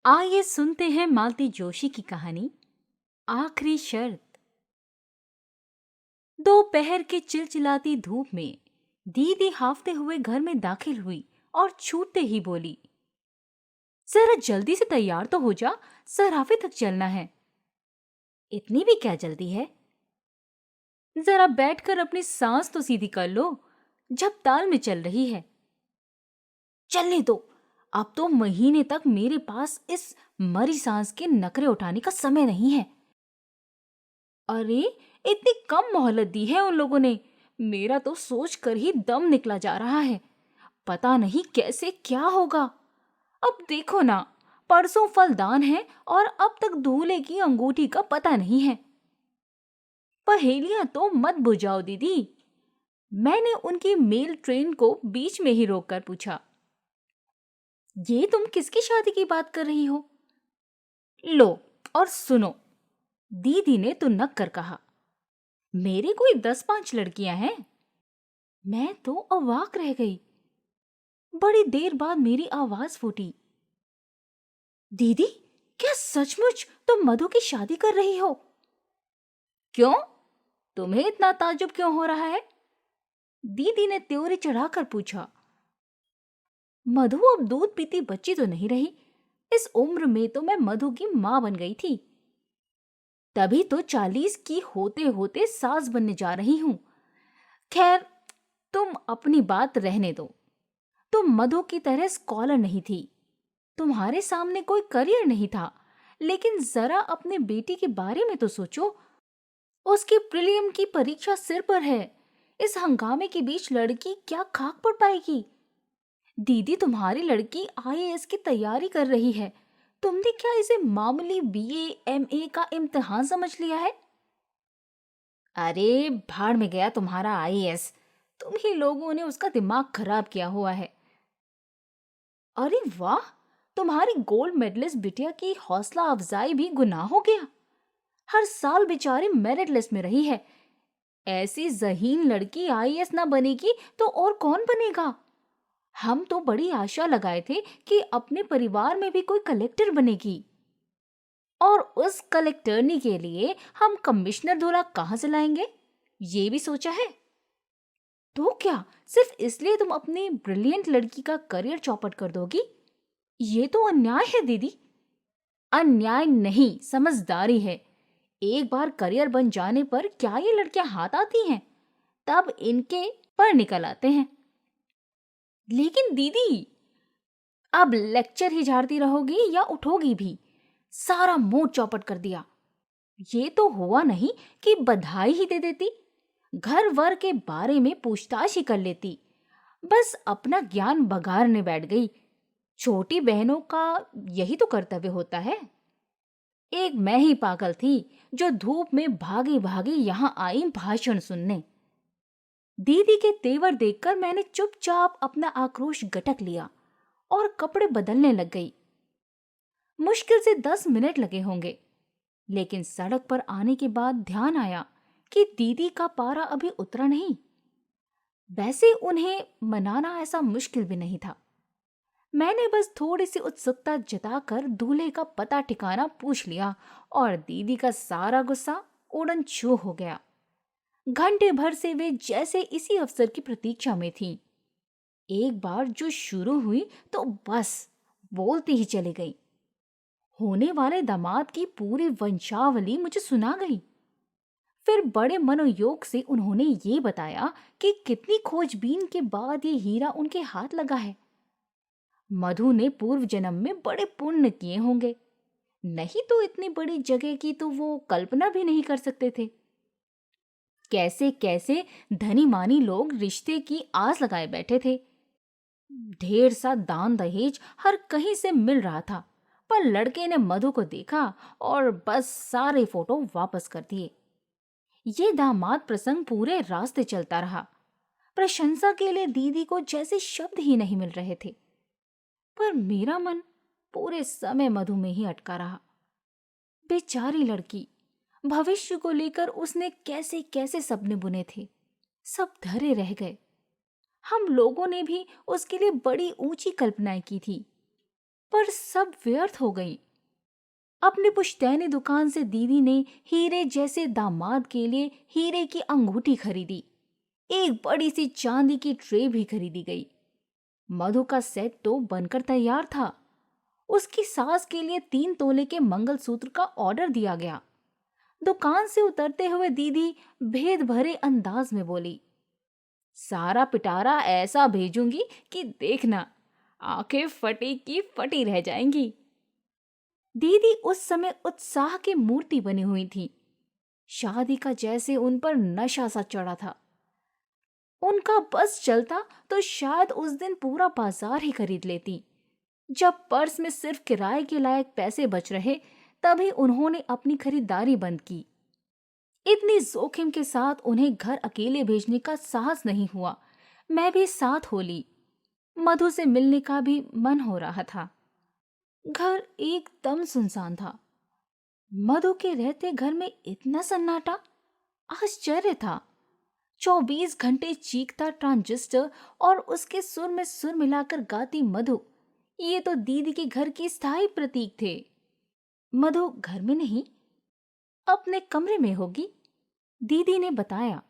आइए सुनते हैं मालती जोशी की कहानी आखिरी शर्त। दोपहर की चिलचिलाती धूप में दीदी हाफते हुए घर में दाखिल हुई और छूटते ही बोली, जरा जल्दी से तैयार तो हो जा, सराफे तक चलना है। इतनी भी क्या जल्दी है? जरा बैठकर अपनी सांस तो सीधी कर लो, जब ताल में चल रही है। चलने दो, अब तो महीने तक मेरे पास इस मरी सांस के नखरे उठाने का समय नहीं है। अरे, इतनी कम मोहलत दी है उन लोगों ने। मेरा तो सोच कर ही दम निकला जा रहा है। पता नहीं कैसे क्या होगा। अब देखो ना, परसों फलदान है और अब तक दूल्हे की अंगूठी का पता नहीं है। पहेलियां तो मत बुझाओ दीदी। मैंने उनकी मेल ट्रेन को बीच में ही रोककर पूछा, ये तुम किसकी शादी की बात कर रही हो? लो और सुनो, दीदी ने तुनक कर कहा। मेरे कोई 10-5 लड़कियां हैं। मैं तो अवाक रह गई। बड़ी देर बाद मेरी आवाज फूटी, दीदी, क्या सचमुच तुम मधु की शादी कर रही हो? क्यों? तुम्हें इतना ताज्जुब क्यों हो रहा है? दीदी ने त्योरी चढ़ाकर पूछा। मधु अब दूध पीती बच्ची तो नहीं रही। इस उम्र में तो मैं मधु की माँ बन गई थी। तभी तो 40 की होते होते सास बनने जा रही हूँ। खैर, तुम अपनी बात रहने दो। तुम मधु की तरह स्कॉलर नहीं थी। तुम्हारे सामने कोई करियर नहीं था। लेकिन जरा अपने बेटी के बारे में तो सोचो। उसकी प्रीलियम की परीक्षा सिर पर है। इस हंगामे के बीच लड़की क्या खाक पड़ पाएगी? दीदी, तुम्हारी लड़की आईएएस की तैयारी कर रही है। तुमने क्या इसे मामूली बीए एमए का इम्तिहान समझ लिया है? अरे, भाड़ में गया तुम्हारा आईएएस। तुम ही लोगों ने उसका दिमाग खराब किया हुआ है। अरे वाह, तुम्हारी गोल्ड मेडलिस्ट बिटिया की हौसला अफजाई भी गुनाह हो गया। हर साल बेचारे मेरिट लिस्ट में रही है। ऐसी ज़हीन लड़की आईएएस ना बनेगी तो और कौन बनेगा? हम तो बड़ी आशा लगाए थे कि अपने परिवार में भी कोई कलेक्टर बनेगी। और उस कलेक्टरनी के लिए हम कमिश्नर धोला कहाँ से लाएंगे, ये भी सोचा है? तो क्या सिर्फ इसलिए तुम अपनी ब्रिलियंट लड़की का करियर चौपट कर दोगी? ये तो अन्याय है दीदी। अन्याय नहीं, समझदारी है। एक बार करियर बन जाने पर क्या ये लड़कियां हाथ आती हैं? तब इनके पर निकल आते हैं। लेकिन दीदी, अब लेक्चर ही झाड़ती रहोगी या उठोगी भी? सारा मूड चौपट कर दिया। ये तो हुआ नहीं कि बधाई ही दे देती, घर वर के बारे में पूछताछ ही कर लेती। बस अपना ज्ञान बघारने बैठ गई। छोटी बहनों का यही तो कर्तव्य होता है। एक मैं ही पागल थी जो धूप में भागी भागी यहाँ आई भाषण सुनने। दीदी के तेवर देखकर मैंने चुपचाप अपना आक्रोश गटक लिया और कपड़े बदलने लग गई। मुश्किल से 10 मिनट लगे होंगे। लेकिन सड़क पर आने के बाद ध्यान आया कि दीदी का पारा अभी उतरा नहीं। वैसे उन्हें मनाना ऐसा मुश्किल भी नहीं था। मैंने बस थोड़ी सी उत्सुकता जताकर दूल्हे का पता ठिकाना पूछ लिया और दीदी का सारा गुस्सा उड़न छू हो गया। घंटे भर से वे जैसे इसी अवसर की प्रतीक्षा में थीं। एक बार जो शुरू हुई तो बस बोलती ही चली गई। होने वाले दामाद की पूरी वंशावली मुझे सुना गई। फिर बड़े मनोयोग से उन्होंने ये बताया कि कितनी खोजबीन के बाद ये हीरा उनके हाथ लगा है। मधु ने पूर्व जन्म में बड़े पुण्य किए होंगे, नहीं तो इतनी बड़ी जगह की तो वो कल्पना भी नहीं कर सकते थे। कैसे कैसे धनी मानी लोग रिश्ते की आस लगाए बैठे थे। ढेर सा दान दहेज हर कहीं से मिल रहा था, पर लड़के ने मधु को देखा और बस सारे फोटो वापस कर दिए। ये दामाद प्रसंग पूरे रास्ते चलता रहा। प्रशंसा के लिए दीदी को जैसे शब्द ही नहीं मिल रहे थे। पर मेरा मन पूरे समय मधु में ही अटका रहा। बेचारी लड़की, भविष्य को लेकर उसने कैसे कैसे सपने बुने थे, सब धरे रह गए। हम लोगों ने भी उसके लिए बड़ी ऊंची कल्पनाएं की थी। पर सब व्यर्थ हो गई। अपनी पुश्तैनी दुकान से दीदी ने हीरे जैसे दामाद के लिए हीरे की अंगूठी खरीदी। एक बड़ी सी चांदी की ट्रे भी खरीदी गई। मधु का सेट तो बनकर तैयार था। उसकी सास के लिए 3 तोले के मंगलसूत्र का ऑर्डर दिया गया। दुकान से उतरते हुए दीदी भेद भरे अंदाज में बोली, सारा पिटारा ऐसा भेजूंगी कि देखना, आंखें फटी की फटी रह जाएंगी। दीदी उस समय उत्साह की मूर्ति बनी हुई थी। शादी का जैसे उन पर नशा सा चढ़ा था। उनका बस चलता तो शायद उस दिन पूरा बाजार ही खरीद लेती। जब पर्स में सिर्फ किराए के लायक पैसे बच रहे, तभी उन्होंने अपनी खरीदारी बंद की। इतनी जोखिम के साथ उन्हें घर अकेले भेजने का साहस नहीं हुआ। मैं भी साथ हो ली। मधु से मिलने का भी मन हो रहा था। घर एकदम सुनसान था। मधु के रहते घर में इतना सन्नाटा, आश्चर्य था। 24 घंटे चीखता ट्रांजिस्टर और उसके सुर में सुर मिलाकर गाती मधु, ये तो दीदी के घर की स्थायी प्रतीक थे। मधु घर में नहीं, अपने कमरे में होगी, दीदी ने बताया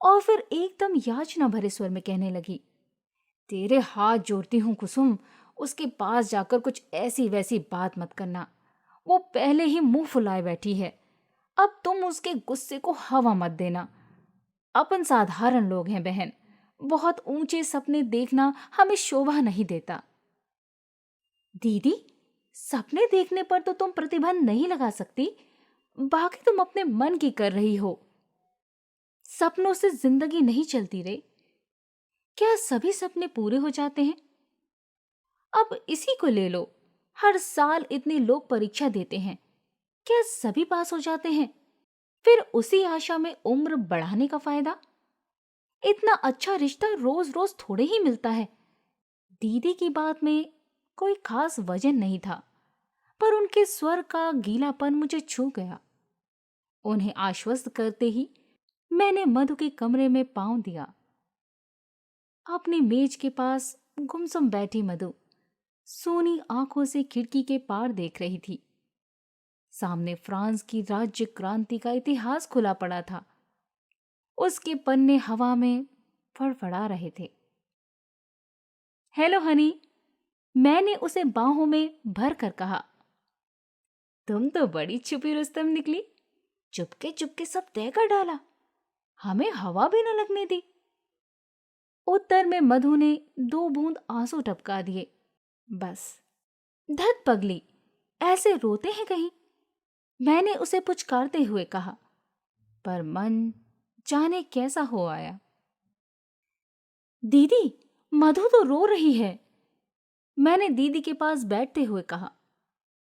और फिर एकदम याचना भरे स्वर में कहने लगी, तेरे हाथ जोड़ती हूँ कुसुम, उसके पास जाकर कुछ ऐसी वैसी बात मत करना। वो पहले ही मुंह फुलाए बैठी है। अब तुम उसके गुस्से को हवा मत देना। अपन साधारण लोग हैं बहन, बहुत ऊंचे सपने देखना हमें शोभा नहीं देता। दीदी, सपने देखने पर तो तुम प्रतिबंध नहीं लगा सकती, बाकी तुम अपने मन की कर रही हो। सपनों से जिंदगी नहीं चलती रे। क्या सभी सपने पूरे हो जाते हैं? अब इसी को ले लो, हर साल इतने लोग परीक्षा देते हैं, क्या सभी पास हो जाते हैं? फिर उसी आशा में उम्र बढ़ाने का फायदा? इतना अच्छा रिश्ता रोज रोज थोड़े ही मिलता है। दीदी की बात में कोई खास वजन नहीं था, पर उनके स्वर का गीलापन मुझे छू गया। उन्हें आश्वस्त करते ही मैंने मधु के कमरे में पांव दिया। अपनी मेज के पास गुमसुम बैठी मधु सोनी आंखों से खिड़की के पार देख रही थी। सामने फ्रांस की राज्य क्रांति का इतिहास खुला पड़ा था। उसके पन्ने हवा में फड़फड़ा रहे थे। हेलो हनी, मैंने उसे बाहों में भर कर कहा। तुम तो बड़ी छुपी रुस्तम निकली, चुपके चुपके सब तय कर डाला, हमें हवा भी न लगने दी। उत्तर में मधु ने 2 बूंद आंसू टपका दिए। बस, धत पगली, ऐसे रोते हैं कहीं? मैंने उसे पुचकारते हुए कहा, पर मन जाने कैसा हो आया। दीदी, मधु तो रो रही है, मैंने दीदी के पास बैठते हुए कहा।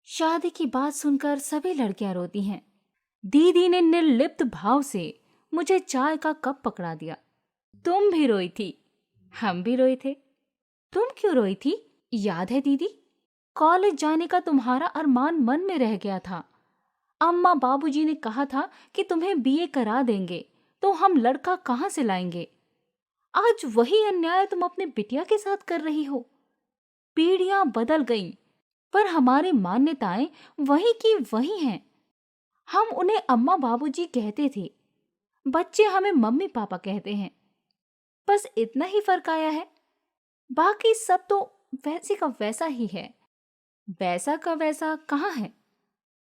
शादी की बात सुनकर सभी लड़कियां रोती हैं। दीदी ने निर्लिप्त भाव से मुझे चाय का कप पकड़ा दिया। तुम भी रोई थी, हम भी रोए थे। तुम क्यों रोई थी, याद है दीदी? कॉलेज जाने का तुम्हारा अरमान मन में रह गया था। अम्मा बाबूजी ने कहा था कि तुम्हें बीए करा देंगे, तो हम लड़का कहाँ से लाएंगे? आज वही अन्याय तुम अपने बिटिया के साथ कर रही हो। पीढ़ियां बदल गईं, पर हमारी मान्यताएं वही की वही हैं। हम उन्हें अम्मा बाबूजी कहते थे, बच्चे हमें मम्मी पापा कहते हैं। बस इतना ही फर्क आया है, बाकी सब तो वैसे का वैसा ही है। वैसा का वैसा कहाँ है?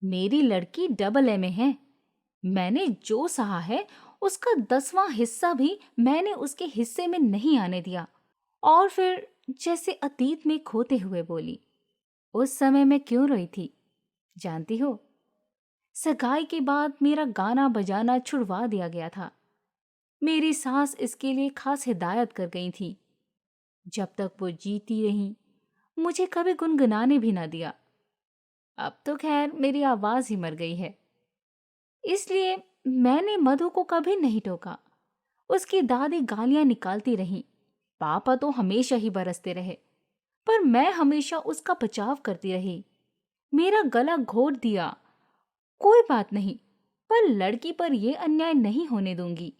मेरी लड़की AA में है। मैंने जो सहा है उसका 10वां हिस्सा भी मैंने उसके हिस्से में नहीं आने दिया। और फिर जैसे अतीत में खोते हुए बोली, उस समय मैं क्यों रोई थी जानती हो? सगाई के बाद मेरा गाना बजाना छुड़वा दिया गया था। मेरी सास इसके लिए खास हिदायत कर गई थी। जब तक वो जीती रही, मुझे कभी गुनगुनाने भी ना दिया। अब तो खैर मेरी आवाज ही मर गई है। इसलिए मैंने मधु को कभी नहीं टोका। उसकी दादी गालियां निकालती रही, पापा तो हमेशा ही बरसते रहे, पर मैं हमेशा उसका बचाव करती रही। मेरा गला घोट दिया, कोई बात नहीं, पर लड़की पर यह अन्याय नहीं होने दूंगी।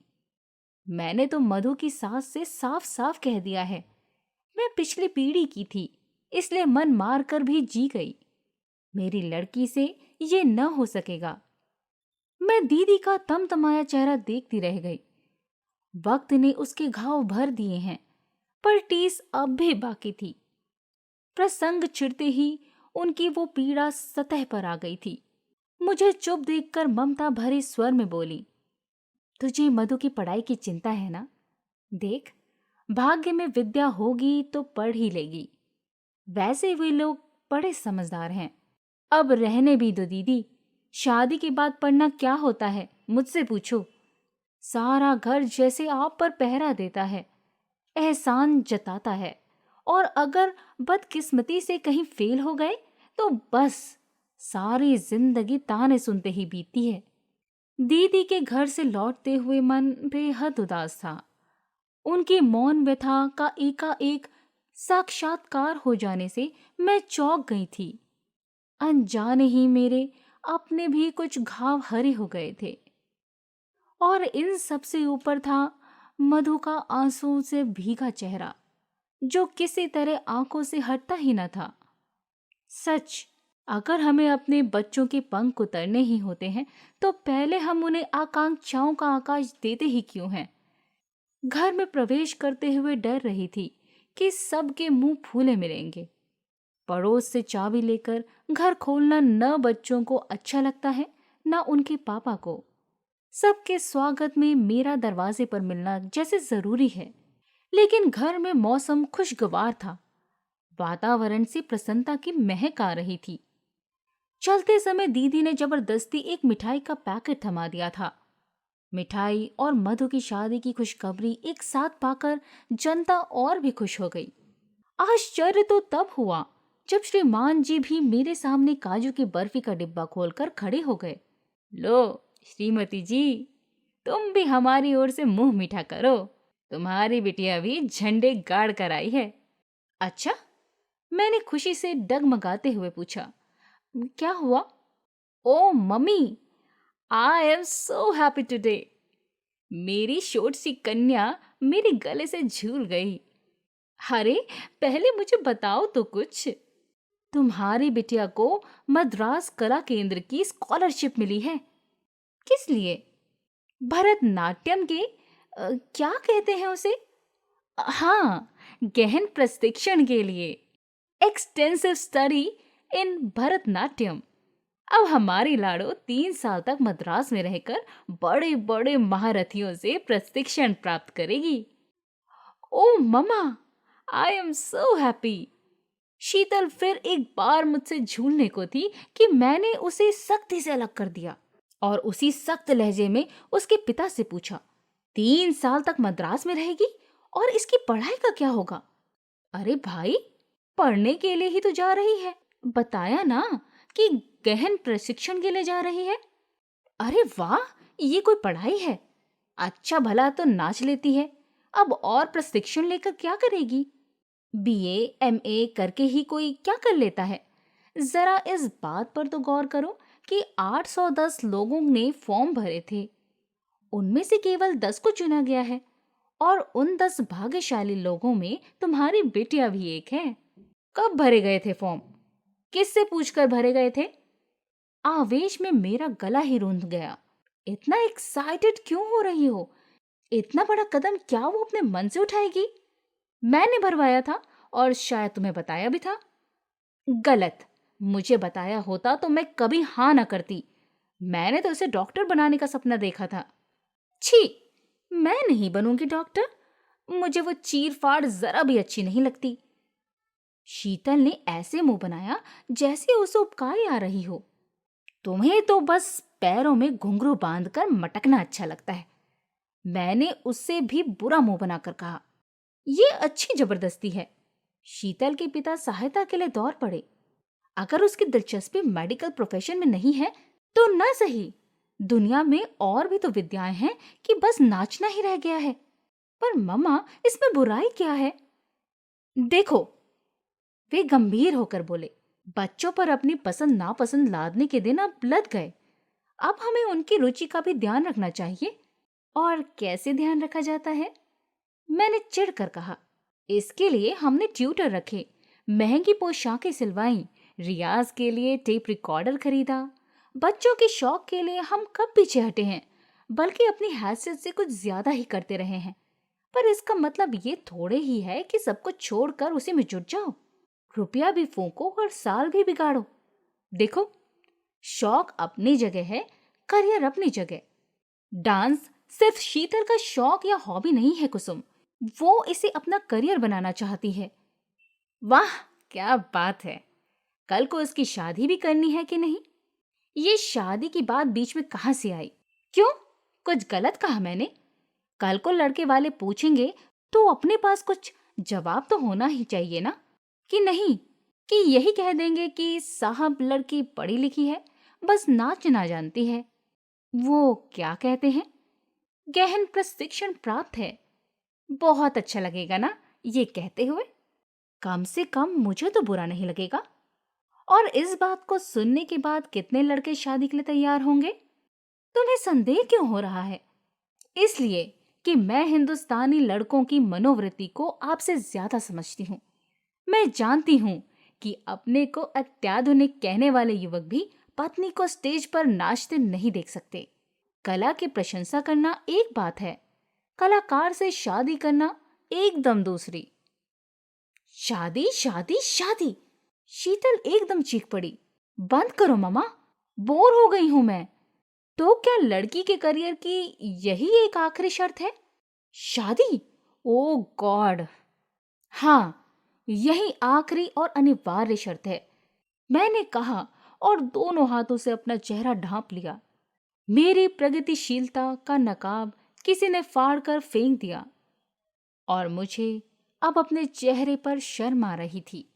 मैंने तो मधु की सास से साफ साफ कह दिया है, मैं पिछली पीढ़ी की थी, इसलिए मन मार कर भी जी गई। मेरी लड़की से ये न हो सकेगा। मैं दीदी का तमतमाया चेहरा देखती रह गई। वक्त ने उसके घाव भर दिए हैं, पर टीस अब भी बाकी थी। प्रसंग चिढ़ते ही उनकी वो पीड़ा सतह पर आ गई थी। मुझे चुप देखकर ममता भरे स्वर में बोली, तुझे मधु की पढ़ाई की चिंता है ना? देख, भाग्य में विद्या होगी तो पढ़ ही लेगी। वैसे वे लोग बड़े समझदार हैं। अब रहने भी दो दीदी, शादी के बाद पढ़ना क्या होता है मुझसे पूछो। सारा घर जैसे आप पर पहरा देता है, एहसान जताता है, और अगर बदकिस्मती से कहीं फेल हो गए तो बस सारी जिंदगी ताने सुनते ही बीतती है। दीदी के घर से लौटते हुए मन बेहद उदास था। उनकी मौन व्यथा का एकाएक साक्षात्कार हो जाने से मैं चौंक गई थी। अनजाने ही मेरे अपने भी कुछ घाव हरे हो गए थे, और इन सबसे ऊपर था मधु का आंसू से भीगा चेहरा, जो किसी तरह आंखों से हटता ही न था। सच, अगर हमें अपने बच्चों के पंख उतरने ही होते हैं तो पहले हम उन्हें आकांक्षाओं का आकाश देते ही क्यों हैं? घर में प्रवेश करते हुए डर रही थी कि सबके मुंह फूले मिलेंगे। पड़ोस से चाबी लेकर घर खोलना न बच्चों को अच्छा लगता है, न उनके पापा को। सबके स्वागत में मेरा दरवाजे पर मिलना जैसे जरूरी है। लेकिन घर में मौसम खुशगवार था। वातावरण से प्रसन्नता की महक आ रही थी। चलते समय दीदी ने जबरदस्ती एक मिठाई का पैकेट थमा दिया था। मिठाई और मधु की शादी की खुशखबरी एक साथ पाकर जनता और भी खुश हो गई। आश्चर्य तो तब हुआ जब श्रीमान जी भी मेरे सामने काजू की बर्फी का डिब्बा खोलकर खड़े हो गए। लो श्रीमती जी, तुम भी हमारी ओर से मुंह मीठा करो, तुम्हारी बिटिया भी झंडे गाड़ कर आई है। अच्छा? मैंने खुशी से डगमगाते हुए पूछा, क्या हुआ? Oh mummy, I am so happy today. मेरी छोटी सी कन्या मेरे गले से झूल गई। अरे पहले मुझे बताओ तो कुछ। तुम्हारी बिटिया को मद्रास कला केंद्र की स्कॉलरशिप मिली है। किस लिए? भरतनाट्यम के क्या कहते हैं उसे? हाँ, गहन प्रशिक्षण के लिए। Extensive study in Bharatanatyam. अब हमारी लाडो 3 साल तक मद्रास में रहकर बड़े बड़े महारथियों से प्रशिक्षण प्राप्त करेगी। ओ मम्मा, आई एम सो हैप्पी। शीतल फिर एक बार मुझसे झूलने को थी कि मैंने उसे सख्ती से अलग कर दिया और उसी सख्त लहजे में उसके पिता से पूछा, 3 साल तक मद्रास में रहेगी और इसकी पढ़ाई का क्या होगा? अरे भाई, पढ़ने के लिए ही तो जा रही है, बताया ना कि गहन प्रशिक्षण के लिए जा रही है। अरे वाह, ये कोई पढ़ाई है? अच्छा भला तो नाच लेती है, अब और प्रशिक्षण लेकर क्या करेगी? बीए एमए करके ही कोई क्या कर लेता है? जरा इस बात पर तो गौर करो कि 810 लोगों ने फॉर्म भरे थे, उनमें से केवल 10 को चुना गया है, और उन 10 भाग्यशाली लोगों में तुम्हारी बिटिया भी एक है। कब भरे गए थे फॉर्म? किससे पूछकर भरे गए थे? आवेश में मेरा गला ही रूंध गया। इतना एक्साइटेड क्यों हो रही हो? इतना बड़ा कदम क्या वो अपने मन से उठाएगी? मैंने भरवाया था और शायद तुम्हें बताया भी था। गलत। मुझे बताया होता तो मैं कभी हाँ ना करती। मैंने तो उसे डॉक्टर बनाने का सपना देखा था। छी, मैं नहीं बनूंगी डॉक्टर। मुझे वो चीर फाड़ जरा भी अच्छी नहीं लगती। शीतल ने ऐसे मुंह बनाया जैसे उसे उपकारी आ रही हो। तुम्हें तो बस पैरों में घुंघरू बांधकर मटकना अच्छा लगता है। मैंने उससे भी बुरा मुंह बनाकर कहा, ये अच्छी जबरदस्ती है। शीतल के पिता सहायता के लिए दौड़ पड़े। अगर उसकी दिलचस्पी मेडिकल प्रोफेशन में नहीं है तो ना सही, दुनिया में और भी तो विद्याएं हैं कि बस नाचना ही रह गया है। पर मम्मा, इसमें बुराई क्या है? देखो, वे गंभीर होकर बोले, बच्चों पर अपनी पसंद नापसंद लादने के दिन अब लद गए। अब हमें उनकी रुचि का भी ध्यान रखना चाहिए। और कैसे ध्यान रखा जाता है? मैंने चिढ़कर कहा, इसके लिए हमने ट्यूटर रखे, महंगी पोशाकें सिलवाई, रियाज के लिए टेप रिकॉर्डर खरीदा। बच्चों के शौक के लिए हम कब पीछे हटे हैं, बल्कि अपनी हैसियत से कुछ ज्यादा ही करते रहे हैं। पर इसका मतलब ये थोड़े ही है कि सब कुछ छोड़कर उसी में जुट जाओ, रुपया भी फूंको और साल भी बिगाड़ो। देखो, शौक अपनी जगह है, करियर अपनी जगह। डांस सिर्फ शीतल का शौक या हॉबी नहीं है कुसुम, वो इसे अपना करियर बनाना चाहती है। वाह, क्या बात है। कल को इसकी शादी भी करनी है कि नहीं? ये शादी की बात बीच में कहां से आई? क्यों, कुछ गलत कहा मैंने? कल को लड़के वाले पूछेंगे तो अपने पास कुछ जवाब तो होना ही चाहिए ना, कि नहीं कि यही कह देंगे कि साहब लड़की पढ़ी लिखी है, बस नाचना जानती है। वो क्या कहते हैं, गहन प्रशिक्षण प्राप्त है। बहुत अच्छा लगेगा ना ये कहते हुए? कम से कम मुझे तो बुरा नहीं लगेगा। और इस बात को सुनने के बाद कितने लड़के शादी के लिए तैयार होंगे? तुम्हें संदेह क्यों हो रहा है? इसलिए कि मैं हिंदुस्तानी लड़कों की मनोवृत्ति को आपसे ज्यादा समझती हूँ। मैं जानती हूँ कि अपने को अत्याधुनिक कहने वाले युवक भी पत्नी को स्टेज पर नाचते नहीं देख सकते। कला की प्रशंसा करना एक बात है, कलाकार से शादी करना एकदम दूसरी। शादी शादी शादी, शीतल एकदम चीख पड़ी। बंद करो ममा, बोर हो गई हूं मैं। तो क्या लड़की के करियर की यही एक आखिरी शर्त है, शादी? ओ गॉड, हाँ, यही आखिरी और अनिवार्य शर्त है, मैंने कहा और दोनों हाथों से अपना चेहरा ढांप लिया। मेरी प्रगतिशीलता का नकाब किसी ने फाड़ कर फेंक दिया और मुझे अब अपने चेहरे पर शर्म आ रही थी।